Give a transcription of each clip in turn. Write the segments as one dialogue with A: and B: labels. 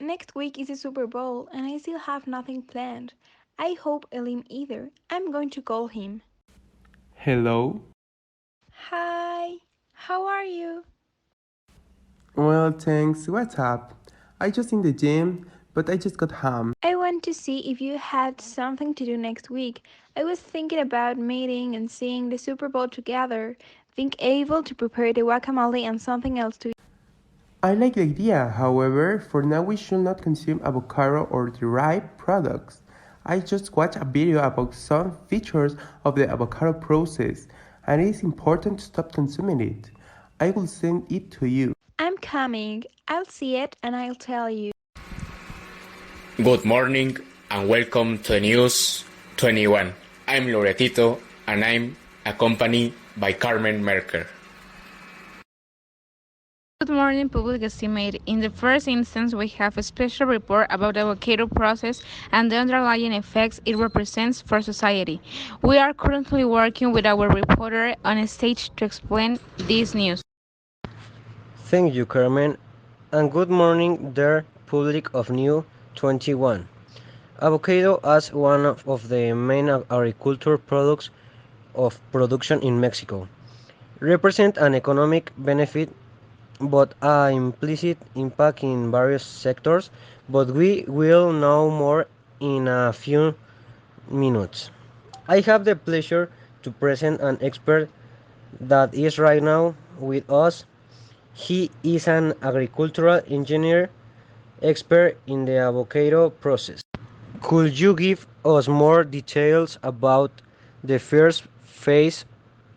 A: Next week is the Super Bowl and I still have nothing planned. I hope Elim either. I'm going to call him.
B: Hello?
A: Hi, how are you?
B: Well, thanks. What's up? I just in the gym, but I just got home.
A: I want to see if you had something to do next week. I was thinking about meeting and seeing the Super Bowl together, being able to prepare the guacamole and something else to eat.
B: I like the idea, however, for now we should not consume avocado or derived products. I just watched a video about some features of the avocado process, and it is important to stop consuming it. I will send it to you.
A: I'm coming. I'll see it and I'll tell you.
C: Good morning and welcome to News 21. I'm Loretito and I'm accompanied by Carmen Merker.
D: Good morning, public estimate. In the first instance, we have a special report about the avocado process and the underlying effects it represents for society. We are currently working with our reporter on a stage to explain this news.
E: Thank you, Carmen, and good morning, dear public of New 21. Avocado, as one of the main agricultural products of production in Mexico, represent an economic benefit but an implicit impact in various sectors, but we will know more in a few minutes. I have the pleasure to present an expert that is right now with us. He is an agricultural engineer expert in the avocado process. Could you give us more details about the first phase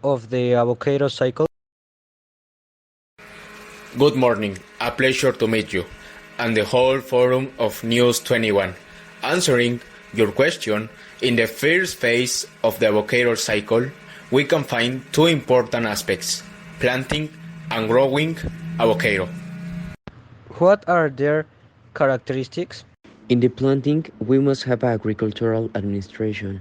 E: of the avocado cycle?
C: Good morning, a pleasure to meet you and the whole forum of News 21. Answering your question, in the first phase of the avocado cycle, we can find two important aspects: planting and growing avocado.
E: What are their characteristics?
F: In the planting, we must have agricultural administration,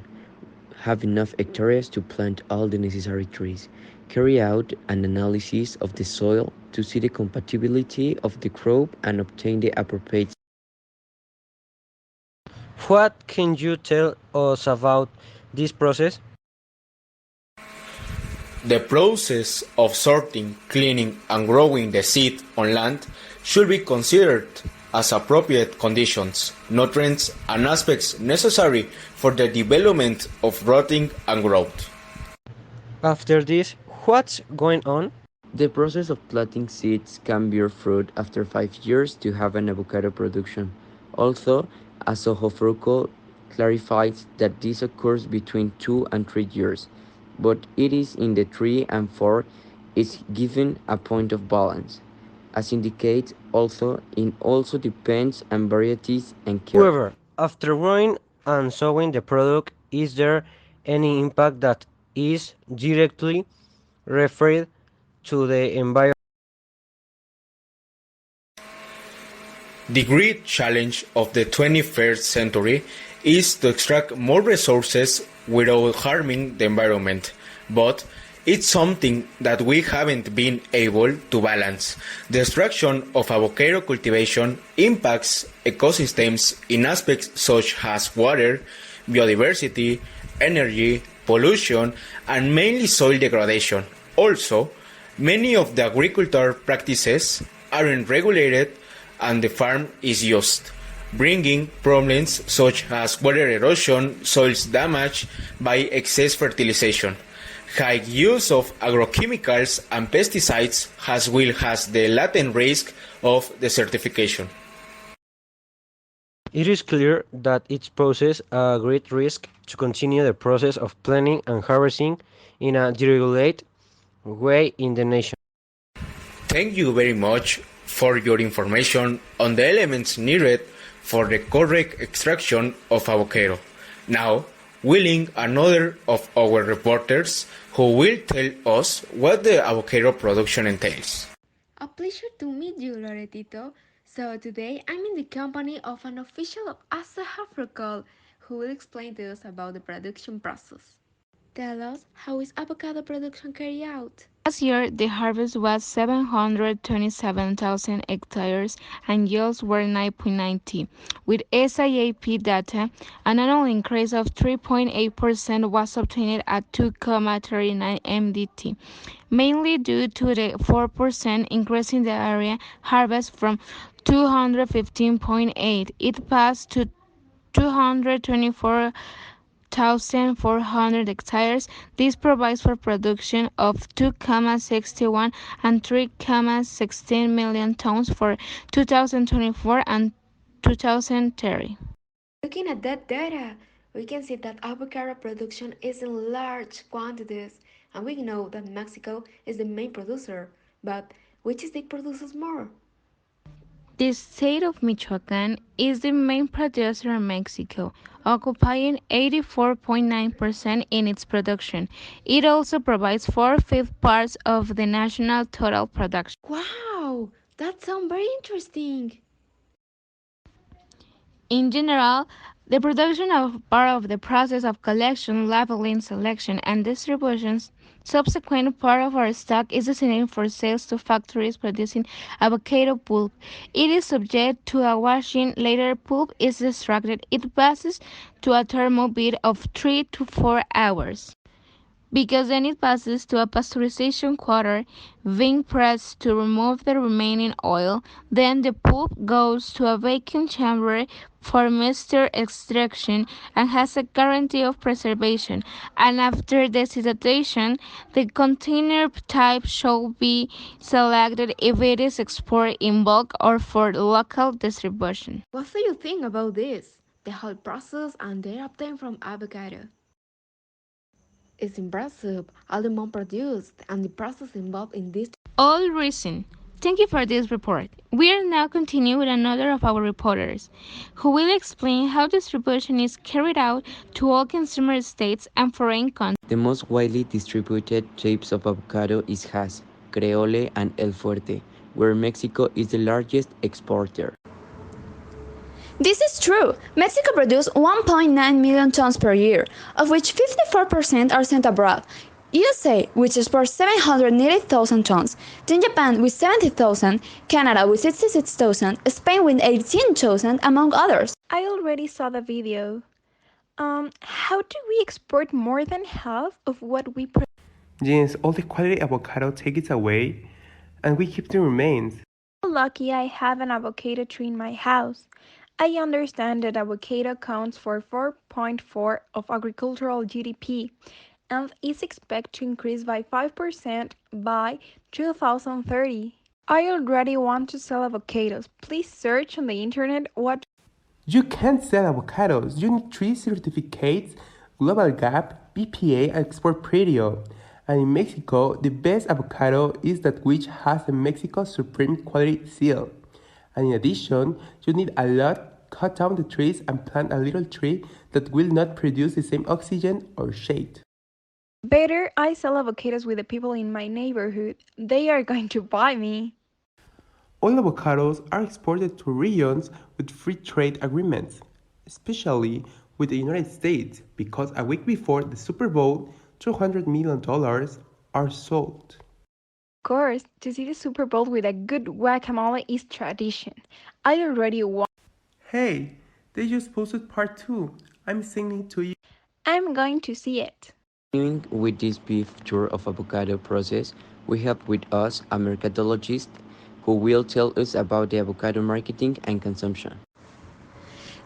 F: have enough hectares to plant all the necessary trees, carry out an analysis of the soil to see the compatibility of the crop and obtain the appropriate.
E: What can you tell us about this process?
C: The process of sorting, cleaning, and growing the seed on land should be considered as appropriate conditions, nutrients, and aspects necessary for the development of rotting and growth.
E: After this, what's going on?
F: The process of planting seeds can bear fruit after 5 years to have an avocado production. Also, Asojofruco clarifies that this occurs between 2 and 3 years, but it is in the 3 and 4 is given a point of balance. As indicated, it also depends on varieties and care.
E: However, after growing and sowing the product, is there any impact that is directly referred to the environment?
C: The great challenge of the 21st century is to extract more resources without harming the environment, but it's something that we haven't been able to balance. The destruction of avocado cultivation impacts ecosystems in aspects such as water, biodiversity, energy, pollution, and mainly soil degradation. Also, many of the agricultural practices aren't regulated and the farm is used, bringing problems such as water erosion, soil damage by excess fertilization. High use of agrochemicals and pesticides has the latent risk of desertification.
E: It is clear that it poses a great risk to continue the process of planting and harvesting in a deregulated way in the nation.
C: Thank you very much for your information on the elements needed for the correct extraction of avocado. Now, we link another of our reporters who will tell us what the avocado production entails.
G: A pleasure to meet you, Loretito. So today I'm in the company of an official of Asa Africol who will explain to us about the production process. Tell us, how is avocado production carried out?
D: Last year, the harvest was 727,000 hectares and yields were 9.90. With SIAP data, an annual increase of 3.8% was obtained at 2,39 MDT, mainly due to the 4% increase in the area harvest from 215.8. It passed to 224,400 hectares. This provides for production of 2,61 and 3,16 million tons for 2024 and 2030.
G: Looking at that data, we can see that avocado production is in large quantities, and we know that Mexico is the main producer. But which state produces more?
D: The state of Michoacán is the main producer in Mexico, occupying 84.9% in its production. It also provides 4/5 parts of the national total production.
G: Wow, that sounds very interesting.
D: In general, the production of part of the process of collection, labeling, selection, and distribution. Subsequent part of our stock is designated for sales to factories producing avocado pulp. It is subject to a washing. Later, pulp is extracted. It passes to a thermal bead of 3 to 4 hours. Because then it passes to a pasteurization quarter, being pressed to remove the remaining oil. Then the pulp goes to a vacuum chamber for moisture extraction and has a guarantee of preservation. And after desiccation, the container type should be selected if it is exported in bulk or for local distribution.
G: What do you think about this? The whole process and the obtained from avocado. It's impressive, all the amount produced and the process involved in this.
D: All reason. Thank you for this report. We are now continuing with another of our reporters, who will explain how distribution is carried out to all consumer states and foreign countries.
F: The most widely distributed types of avocado is Hass, Creole, and El Fuerte, where Mexico is the largest exporter.
H: This is true. Mexico produces 1.9 million tons per year, of which 54% are sent abroad. USA, which exports 780,000 tons, then Japan with 70,000, Canada with 66,000, Spain with 18,000, among others.
A: I already saw the video. How do we export more than half of what we produce?
B: Yes, all the quality avocado take it away, and we keep the remains.
A: Lucky I have an avocado tree in my house. I understand that avocado counts for 4.4 of agricultural GDP and is expected to increase by 5% by 2030. I already want to sell avocados. Please search on the internet what.
B: You can't sell avocados. You need 3 certificates: Global Gap, BPA, and Export Preview. And in Mexico, the best avocado is that which has the Mexico Supreme Quality Seal. And in addition, you need a lot. Cut down the trees and plant a little tree that will not produce the same oxygen or shade.
A: Better I sell avocados with the people in my neighborhood. They are going to buy me.
B: All avocados are exported to regions with free trade agreements, especially with the United States, because a week before the Super Bowl, $200 million are sold.
A: Of course, to see the Super Bowl with a good guacamole is tradition. I already want.
B: Hey, they just posted part 2. I'm sending it to you.
A: I'm going to see it.
F: Continuing with this brief tour of avocado process, we have with us a mercadologist who will tell us about the avocado marketing and consumption.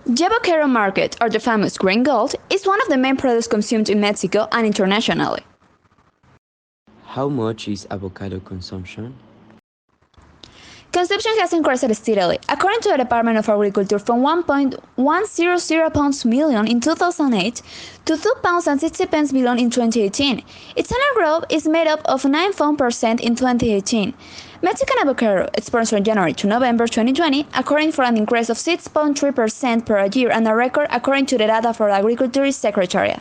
H: The avocado market, or the famous green gold, is one of the main products consumed in Mexico and internationally.
F: How much is avocado consumption?
H: Consumption has increased steadily, according to the Department of Agriculture, from 1.100 pounds million in 2008 to 2 pounds and 60 pence million in 2018. Its annual growth is made up of 9% in 2018. Mexican avocado exports from January to November 2020, according for an increase of 6.3% per year and a record according to the data for the Agriculture Secretariat.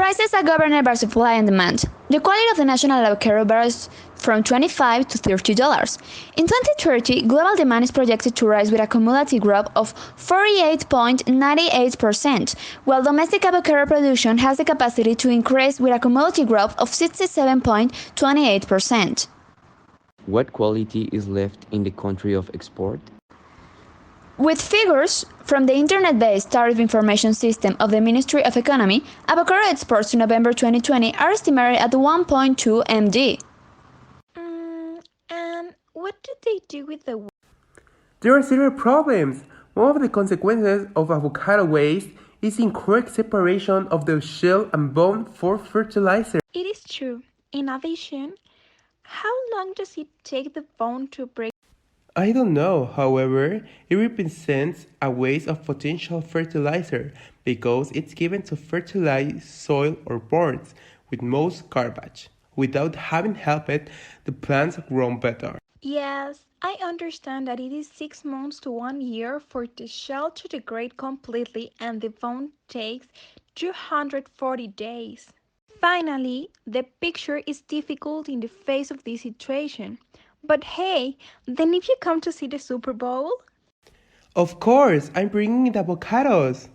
H: Prices are governed by supply and demand. The quality of the national avocado varies from $25 to $30. In 2030, global demand is projected to rise with a cumulative growth of 48.98%, while domestic avocado production has the capacity to increase with a cumulative growth of 67.28%.
F: What quality is left in the country of export?
H: With figures from the internet-based tariff information system of the Ministry of Economy, avocado exports to November 2020 are estimated at 1.2 MD.
A: And what do they do with the
B: There are several problems. One of the consequences of avocado waste is incorrect separation of the shell and bone for fertilizer.
A: It is true. In addition, how long does it take the bone to break?
B: I don't know, however, it represents a waste of potential fertilizer because it's given to fertilize soil or boards with most garbage, without having helped the plants grow better.
A: Yes, I understand that it is 6 months to 1 year for the shell to degrade completely and the bone takes 240 days. Finally, the picture is difficult in the face of this situation. But hey, then if you come to see the Super Bowl?
B: Of course, I'm bringing the avocados.